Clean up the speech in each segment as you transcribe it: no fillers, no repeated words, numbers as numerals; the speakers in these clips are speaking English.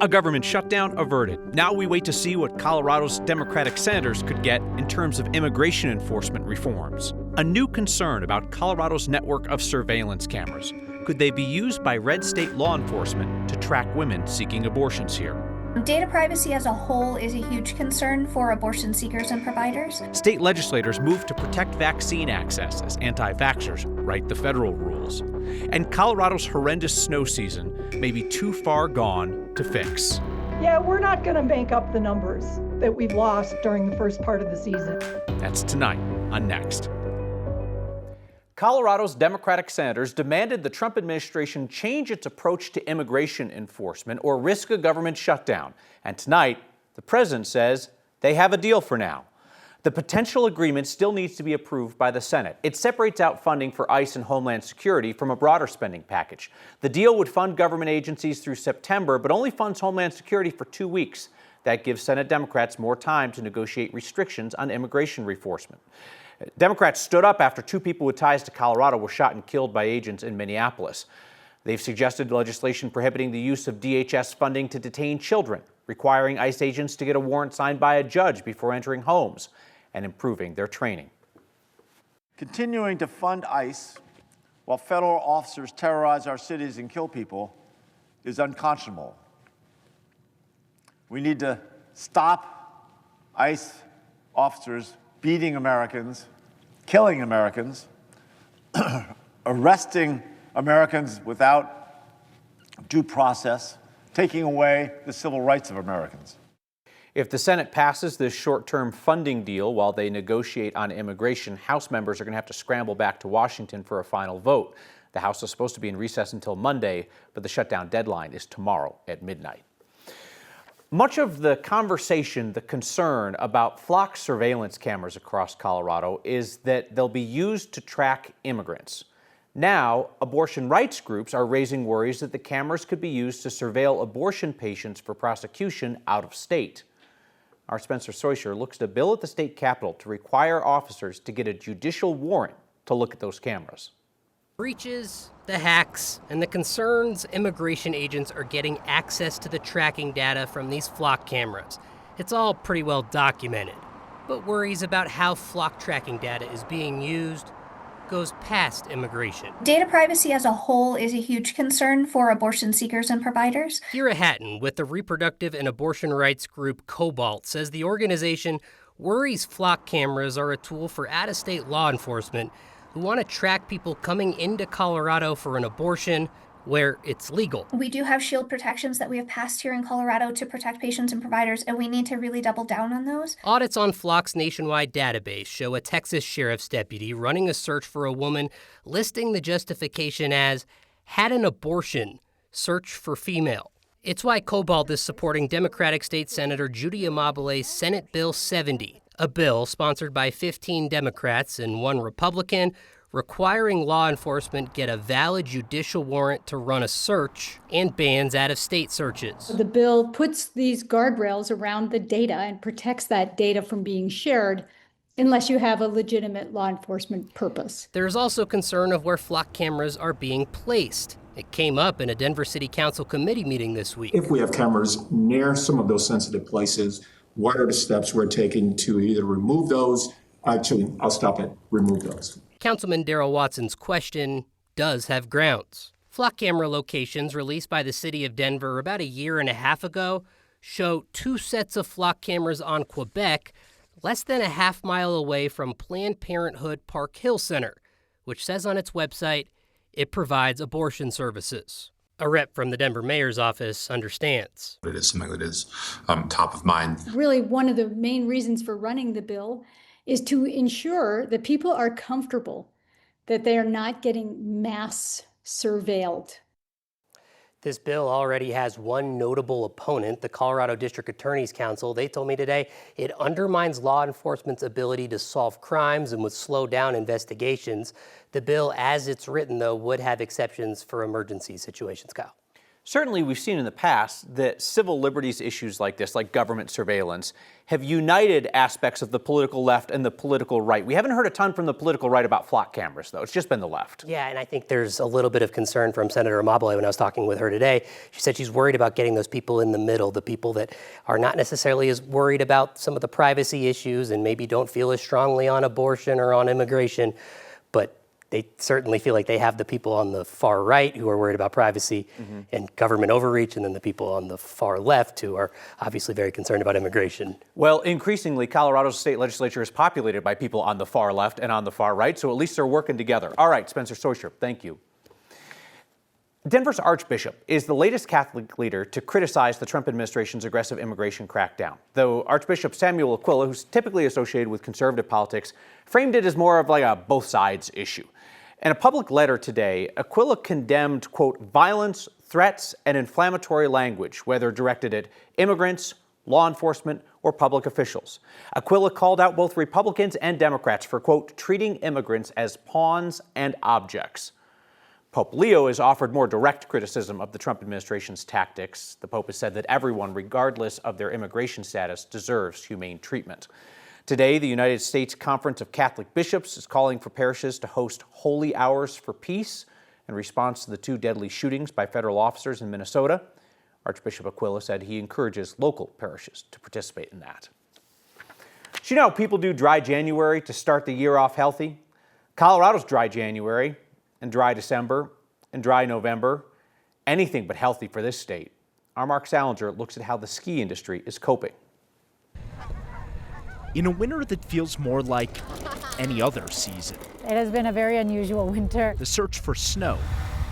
A government shutdown averted. Now we wait to see what Colorado's Democratic senators could get in terms of immigration enforcement reforms. A new concern about Colorado's network of surveillance cameras. Could they be used by red state law enforcement to track women seeking abortions here? Data privacy as a whole is a huge concern for abortion seekers and providers. State legislators move to protect vaccine access as anti-vaxxers write the federal rules. And Colorado's horrendous snow season may be too far gone to fix. Yeah, we're not going to make up the numbers that we've lost during the first part of the season. That's tonight on Next. Colorado's Democratic senators demanded the Trump administration change its approach to immigration enforcement or risk a government shutdown. And tonight, the president says they have a deal for now. The potential agreement still needs to be approved by the Senate. It separates out funding for ICE and Homeland Security from a broader spending package. The deal would fund government agencies through September, but only funds Homeland Security for 2 weeks. That gives Senate Democrats more time to negotiate restrictions on immigration enforcement. Democrats stood up after 2 people with ties to Colorado were shot and killed by agents in Minneapolis. They've suggested legislation prohibiting the use of DHS funding to detain children, requiring ICE agents to get a warrant signed by a judge before entering homes, and improving their training. Continuing to fund ICE while federal officers terrorize our cities and kill people is unconscionable. We need to stop ICE officers beating Americans, killing Americans, arresting Americans without due process, taking away the civil rights of Americans. If the Senate passes this short-term funding deal while they negotiate on immigration, House members are going to have to scramble back to Washington for a final vote. The House is supposed to be in recess until Monday, but the shutdown deadline is tomorrow at midnight. Much of the conversation, the concern about flock surveillance cameras across Colorado is that they'll be used to track immigrants. Now, abortion rights groups are raising worries that the cameras could be used to surveil abortion patients for prosecution out of state. Our Spencer Soysher looks at a bill at the state capitol to require officers to get a judicial warrant to look at those cameras. Breaches, the hacks, and the concerns immigration agents are getting access to the tracking data from these flock cameras. It's all pretty well documented. But worries about how flock tracking data is being used goes past immigration. Data privacy as a whole is a huge concern for abortion seekers and providers. Kira Hatton with the reproductive and abortion rights group Cobalt says the organization worries flock cameras are a tool for out-of-state law enforcement who want to track people coming into Colorado for an abortion where it's legal. We do have shield protections that we have passed here in Colorado to protect patients and providers, and we need to really double down on those. Audits on Flock's nationwide database show a Texas sheriff's deputy running a search for a woman listing the justification as had an abortion, search for female. It's why Cobalt is supporting Democratic State Senator Judy Amabile's Senate Bill 70, a bill sponsored by 15 Democrats and 1 Republican, requiring law enforcement get a valid judicial warrant to run a search and bans out-of-state searches. The bill puts these guardrails around the data and protects that data from being shared unless you have a legitimate law enforcement purpose. There's also concern of where flock cameras are being placed. It came up in a Denver City Council committee meeting this week. If we have cameras near some of those sensitive places, what are the steps we're taking to either remove those? Actually, I'll stop it, remove those. Councilman Darrell Watson's question does have grounds. Flock camera locations released by the city of Denver about 1.5 years ago show 2 sets of flock cameras on Quebec, less than a half mile away from Planned Parenthood Park Hill Center, which says on its website it provides abortion services. A rep from the Denver mayor's office understands. It is something that is top of mind. Really, one of the main reasons for running the bill is to ensure that people are comfortable that they are not getting mass surveilled. This bill already has one notable opponent, the Colorado District Attorney's Council. They told me today it undermines law enforcement's ability to solve crimes and would slow down investigations. The bill, as it's written, though, would have exceptions for emergency situations, Kyle. Certainly, we've seen in the past that civil liberties issues like this, like government surveillance, have united aspects of the political left and the political right. We haven't heard a ton from the political right about flock cameras, though. It's just been the left. Yeah, and I think there's a little bit of concern from Senator Amabile when I was talking with her today. She said she's worried about getting those people in the middle, the people that are not necessarily as worried about some of the privacy issues and maybe don't feel as strongly on abortion or on immigration, but they certainly feel like they have the people on the far right who are worried about privacy and government overreach, and then the people on the far left who are obviously very concerned about immigration. Well, increasingly, Colorado's state legislature is populated by people on the far left and on the far right, so at least they're working together. All right, Spencer Soysher, thank you. Denver's Archbishop is the latest Catholic leader to criticize the Trump administration's aggressive immigration crackdown. Though Archbishop Samuel Aquila, who's typically associated with conservative politics, framed it as more of like a both sides issue. In a public letter today, Aquila condemned, quote, violence, threats, and inflammatory language, whether directed at immigrants, law enforcement, or public officials. Aquila called out both Republicans and Democrats for, quote, treating immigrants as pawns and objects. Pope Leo has offered more direct criticism of the Trump administration's tactics. The Pope has said that everyone, regardless of their immigration status, deserves humane treatment. Today, the United States Conference of Catholic Bishops is calling for parishes to host holy hours for peace in response to the 2 deadly shootings by federal officers in Minnesota. Archbishop Aquila said he encourages local parishes to participate in that. So you know how people do dry January to start the year off healthy? Colorado's dry January and dry December and dry November, anything but healthy for this state. Our Mark Salinger looks at how the ski industry is coping. In a winter that feels more like any other season, It has been a very unusual winter. the search for snow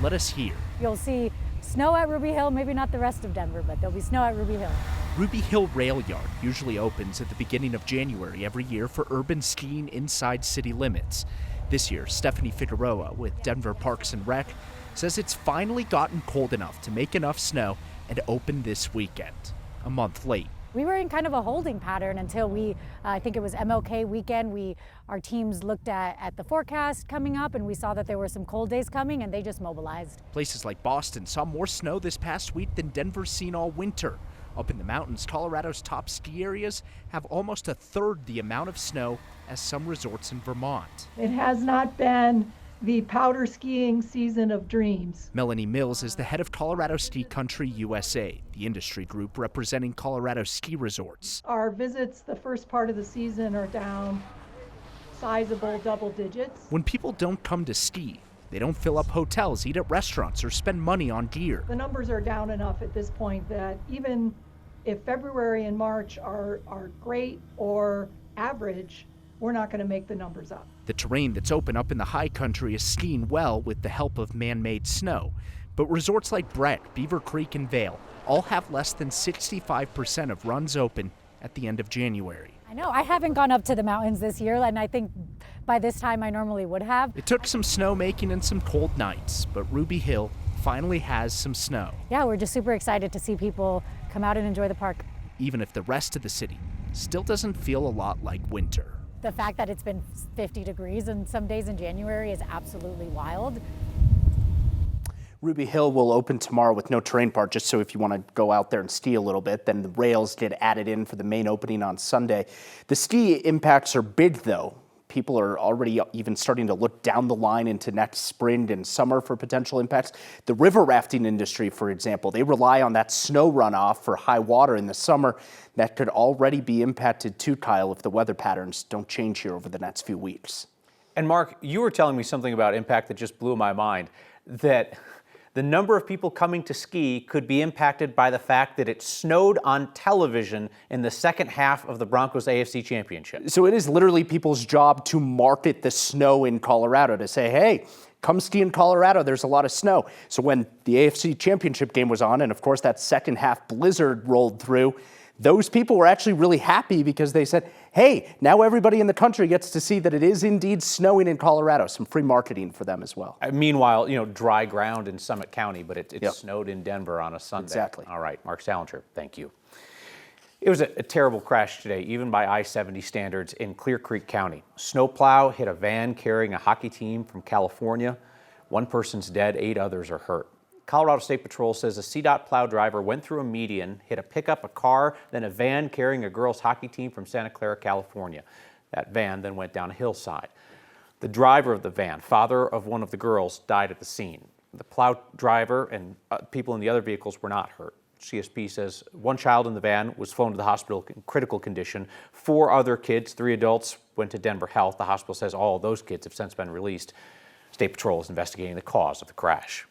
led us here. You'll see snow at Ruby Hill, maybe not the rest of Denver, but there'll be snow at Ruby Hill. Ruby Hill Rail Yard usually opens at the beginning of January every year for urban skiing inside city limits. This year, Stephanie Figueroa with Denver Parks and Rec says it's finally gotten cold enough to make enough snow and open this weekend, a month late. We were in kind of a holding pattern until I think it was MLK weekend. Our teams looked at the forecast coming up and we saw that there were some cold days coming and they just mobilized. Places like Boston saw more snow this past week than Denver's seen all winter. Up in the mountains, Colorado's top ski areas have almost a third the amount of snow as some resorts in Vermont. It has not been the powder skiing season of dreams. Melanie Mills is the head of Colorado Ski Country USA, the industry group representing Colorado ski resorts. Our visits the first part of the season are down sizable double digits. When people don't come to ski, they don't fill up hotels, eat at restaurants, or spend money on gear. The numbers are down enough at this point that even if February and March are great or average, we're not going to make the numbers up. The terrain that's open up in the high country is skiing well with the help of man-made snow. But resorts like Brett, Beaver Creek, and Vail all have less than 65% of runs open at the end of January. I know, I haven't gone up to the mountains this year, and I think by this time I normally would have. It took some snowmaking and some cold nights, but Ruby Hill finally has some snow. Yeah, we're just super excited to see people come out and enjoy the park. Even if the rest of the city still doesn't feel a lot like winter. The fact that it's been 50 degrees and some days in January is absolutely wild. Ruby Hill will open tomorrow with no terrain part, just so if you want to go out there and ski a little bit. Then the rails get added in for the main opening on Sunday. The ski impacts are big, though. People are already even starting to look down the line into next spring and summer for potential impacts. The river rafting industry, for example, they rely on that snow runoff for high water in the summer. That could already be impacted too, Kyle, if the weather patterns don't change here over the next few weeks. And Mark, you were telling me something about impact that just blew my mind, that the number of people coming to ski could be impacted by the fact that it snowed on television in the second half of the Broncos AFC Championship. So it is literally people's job to market the snow in Colorado, to say, hey, come ski in Colorado, there's a lot of snow. So when the AFC Championship game was on, and of course that second half blizzard rolled through, those people were actually really happy because they said, hey, now everybody in the country gets to see that it is indeed snowing in Colorado. Some free marketing for them as well. Meanwhile, dry ground in Summit County, but it snowed in Denver on a Sunday. Exactly. All right, Mark Salinger, thank you. It was a terrible crash today, even by I-70 standards in Clear Creek County. Snowplow hit a van carrying a hockey team from California. One person's dead, 8 others are hurt. Colorado State Patrol says a CDOT plow driver went through a median, hit a pickup, a car, then a van carrying a girls' hockey team from Santa Clara, California. That van then went down a hillside. The driver of the van, father of one of the girls, died at the scene. The plow driver and people in the other vehicles were not hurt. CSP says one child in the van was flown to the hospital in critical condition. 4 other kids, 3 adults, went to Denver Health. The hospital says all of those kids have since been released. State Patrol is investigating the cause of the crash.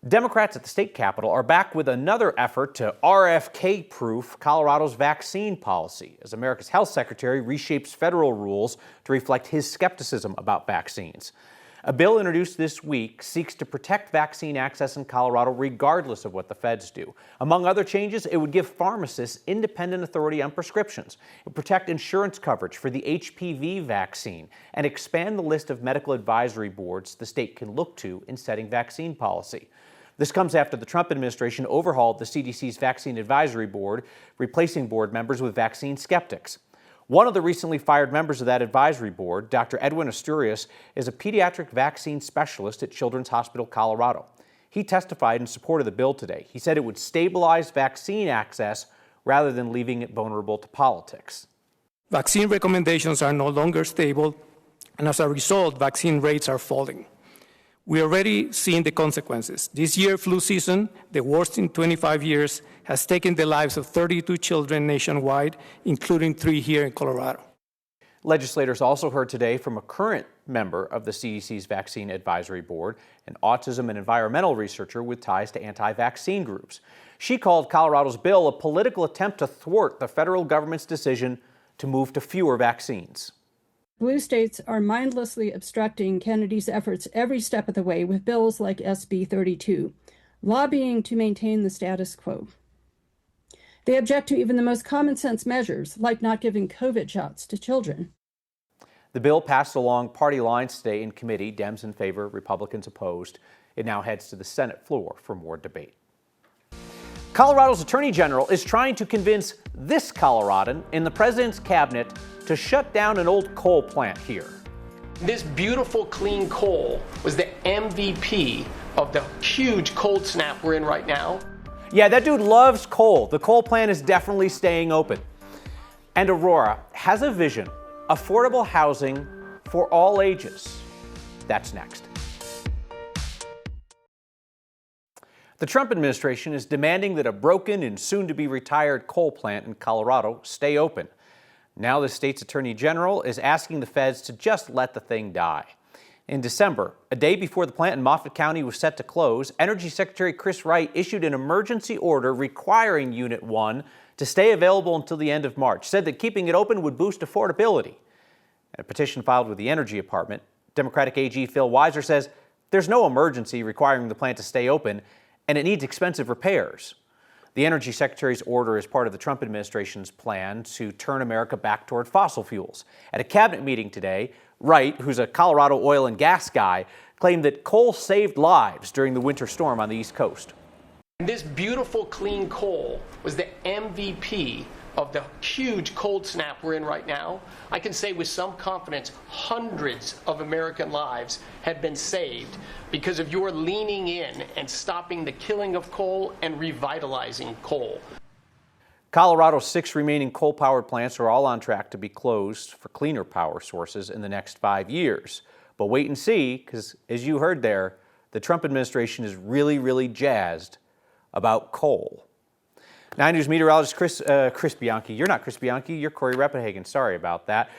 Democrats at the state capitol are back with another effort to RFK-proof Colorado's vaccine policy as America's health secretary reshapes federal rules to reflect his skepticism about vaccines. A bill introduced this week seeks to protect vaccine access in Colorado regardless of what the feds do. Among other changes, it would give pharmacists independent authority on prescriptions. It would protect insurance coverage for the HPV vaccine and expand the list of medical advisory boards the state can look to in setting vaccine policy. This comes after the Trump administration overhauled the CDC's Vaccine Advisory Board, replacing board members with vaccine skeptics. One of the recently fired members of that advisory board, Dr. Edwin Asturias, is a pediatric vaccine specialist at Children's Hospital Colorado. He testified in support of the bill today. He said it would stabilize vaccine access rather than leaving it vulnerable to politics. Vaccine recommendations are no longer stable, and as a result, vaccine rates are falling. We are already seeing the consequences. This year, flu season, the worst in 25 years, has taken the lives of 32 children nationwide, including 3 here in Colorado. Legislators also heard today from a current member of the CDC's Vaccine Advisory Board, an autism and environmental researcher with ties to anti-vaccine groups. She called Colorado's bill a political attempt to thwart the federal government's decision to move to fewer vaccines. Blue states are mindlessly obstructing Kennedy's efforts every step of the way with bills like SB 32, lobbying to maintain the status quo. They object to even the most common sense measures, like not giving COVID shots to children. The bill passed along party lines today in committee, Dems in favor, Republicans opposed. It now heads to the Senate floor for more debate. Colorado's Attorney General is trying to convince this Coloradan in the president's cabinet to shut down an old coal plant here. This beautiful, clean coal was the MVP of the huge cold snap we're in right now. Yeah, that dude loves coal. The coal plant is definitely staying open. And Aurora has a vision, affordable housing for all ages. That's next. The Trump administration is demanding that a broken and soon-to-be retired coal plant in Colorado stay open. Now the state's attorney general is asking the feds to just let the thing die. In December, a day before the plant in Moffett County was set to close, Energy Secretary Chris Wright issued an emergency order requiring Unit 1 to stay available until the end of March, said that keeping it open would boost affordability. In a petition filed with the Energy Department, Democratic AG Phil Weiser says there's no emergency requiring the plant to stay open, and it needs expensive repairs. The Energy Secretary's order is part of the Trump administration's plan to turn America back toward fossil fuels. At a cabinet meeting today, Wright, who's a Colorado oil and gas guy, claimed that coal saved lives during the winter storm on the East Coast. This beautiful, clean coal was the MVP of the huge cold snap we're in right now. I can say with some confidence, hundreds of American lives have been saved because of your leaning in and stopping the killing of coal and revitalizing coal. Colorado's 6 remaining coal-powered plants are all on track to be closed for cleaner power sources in the next 5 years. But wait and see, because as you heard there, the Trump administration is really jazzed about coal. 9 News meteorologist Chris Bianchi. You're not Chris Bianchi, you're Corey Reppenhagen. Sorry about that.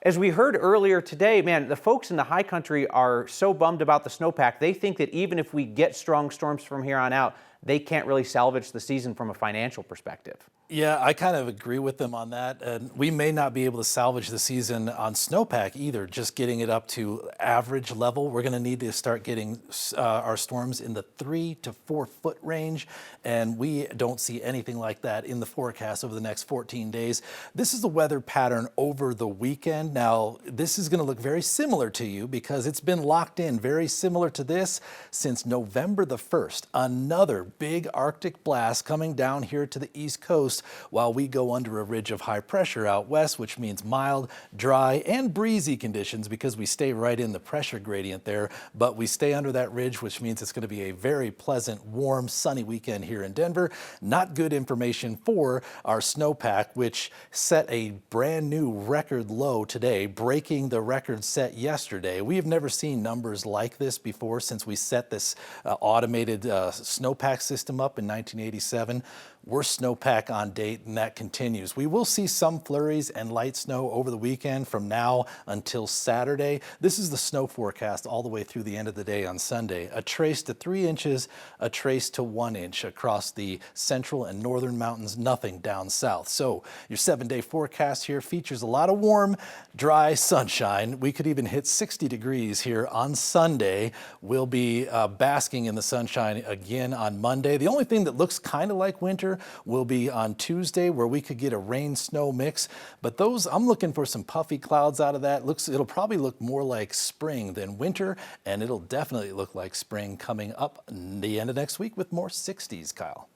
As we heard earlier today, man, the folks in the high country are so bummed about the snowpack. They think that even if we get strong storms from here on out, they can't really salvage the season from a financial perspective. Yeah, I kind of agree with them on that. And we may not be able to salvage the season on snowpack either, just getting it up to average level. We're going to need to start getting our storms in the 3 to 4 foot range. And we don't see anything like that in the forecast over the next 14 days. This is the weather pattern over the weekend. Now, this is going to look very similar to you because it's been locked in very similar to this since November the 1st. Another big Arctic blast coming down here to the East Coast while we go under a ridge of high pressure out west, which means mild, dry, and breezy conditions because we stay right in the pressure gradient there. But we stay under that ridge, which means it's going to be a very pleasant, warm, sunny weekend here in Denver. Not good information for our snowpack, which set a brand new record low today, breaking the record set yesterday. We have never seen numbers like this before since we set this automated snowpack system up in 1987. Worst snowpack on date, and that continues. We will see some flurries and light snow over the weekend from now until Saturday. This is the snow forecast all the way through the end of the day on Sunday. A trace to 3 inches, a trace to 1 inch across the central and northern mountains, nothing down south. So your 7-day forecast here features a lot of warm, dry sunshine. We could even hit 60 degrees here on Sunday. We'll be basking in the sunshine again on Monday. The only thing that looks kind of like winter will be on Tuesday, where we could get a rain-snow mix. But those, I'm looking for some puffy clouds out of that. It'll probably look more like spring than winter, and it'll definitely look like spring coming up the end of next week with more 60s, Kyle.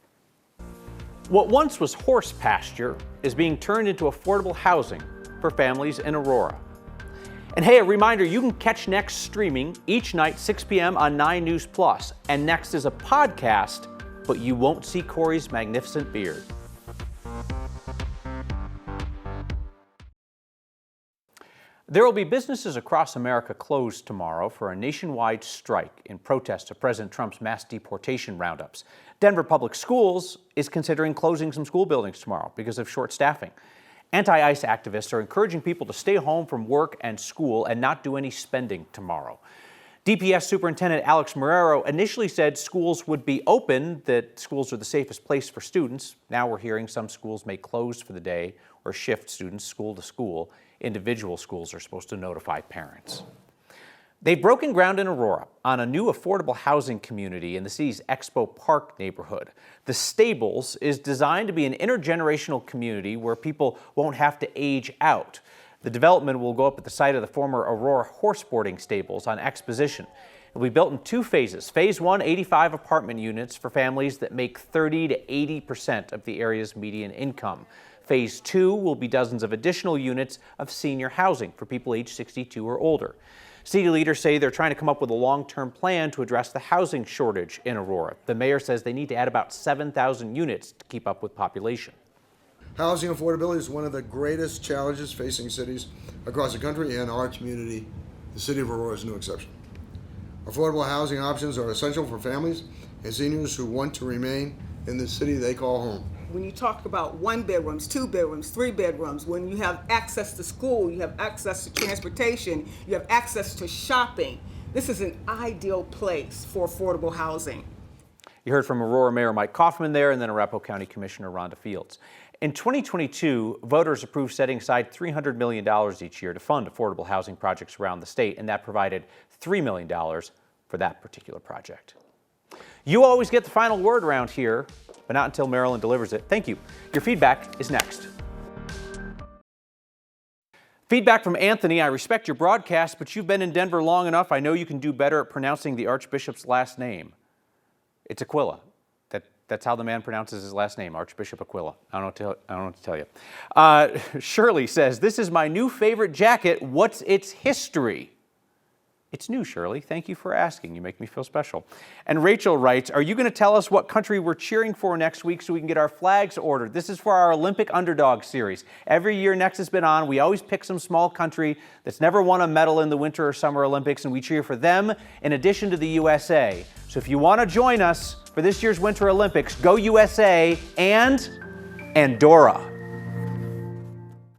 What once was horse pasture is being turned into affordable housing for families in Aurora. And hey, a reminder, you can catch Next streaming each night, 6 p.m. on 9 News Plus. And Next is a podcast, but you won't see Corey's magnificent beard. There will be businesses across America closed tomorrow for a nationwide strike in protest of President Trump's mass deportation roundups. Denver Public Schools is considering closing some school buildings tomorrow because of short staffing. Anti-ICE activists are encouraging people to stay home from work and school and not do any spending tomorrow. DPS Superintendent Alex Marrero initially said schools would be open, that schools are the safest place for students. Now we're hearing some schools may close for the day or shift students school to school. Individual schools are supposed to notify parents. They've broken ground in Aurora on a new affordable housing community in the city's Expo Park neighborhood. The Stables is designed to be an intergenerational community where people won't have to age out. The development will go up at the site of the former Aurora horseboarding stables on Exposition. It will be built in 2 phases. Phase 1, 85 apartment units for families that make 30 to 80% of the area's median income. Phase 2 will be dozens of additional units of senior housing for people age 62 or older. City leaders say they're trying to come up with a long-term plan to address the housing shortage in Aurora. The mayor says they need to add about 7,000 units to keep up with population. Housing affordability is one of the greatest challenges facing cities across the country, and our community, the city of Aurora, is no exception. Affordable housing options are essential for families and seniors who want to remain in the city they call home. When you talk about 1 bedrooms, 2 bedrooms, 3 bedrooms, when you have access to school, you have access to transportation, you have access to shopping, this is an ideal place for affordable housing. You heard from Aurora Mayor Mike Kaufman there, and then Arapahoe County Commissioner Rhonda Fields. In 2022, voters approved setting aside $300 million each year to fund affordable housing projects around the state, and that provided $3 million for that particular project. You always get the final word around here, but not until Marilyn delivers it. Thank you. Your feedback is next. Feedback from Anthony. I respect your broadcast, but you've been in Denver long enough. I know you can do better at pronouncing the Archbishop's last name. It's Aquila. That's how the man pronounces his last name, Archbishop Aquila. I don't know what to tell you. Shirley says, this is my new favorite jacket. What's its history? It's new, Shirley. Thank you for asking. You make me feel special. And Rachel writes, are you going to tell us what country we're cheering for next week so we can get our flags ordered? This is for our Olympic Underdog series. Every year Next has been on, we always pick some small country that's never won a medal in the Winter or Summer Olympics, and we cheer for them in addition to the USA. So if you want to join us for this year's Winter Olympics, go USA and Andorra.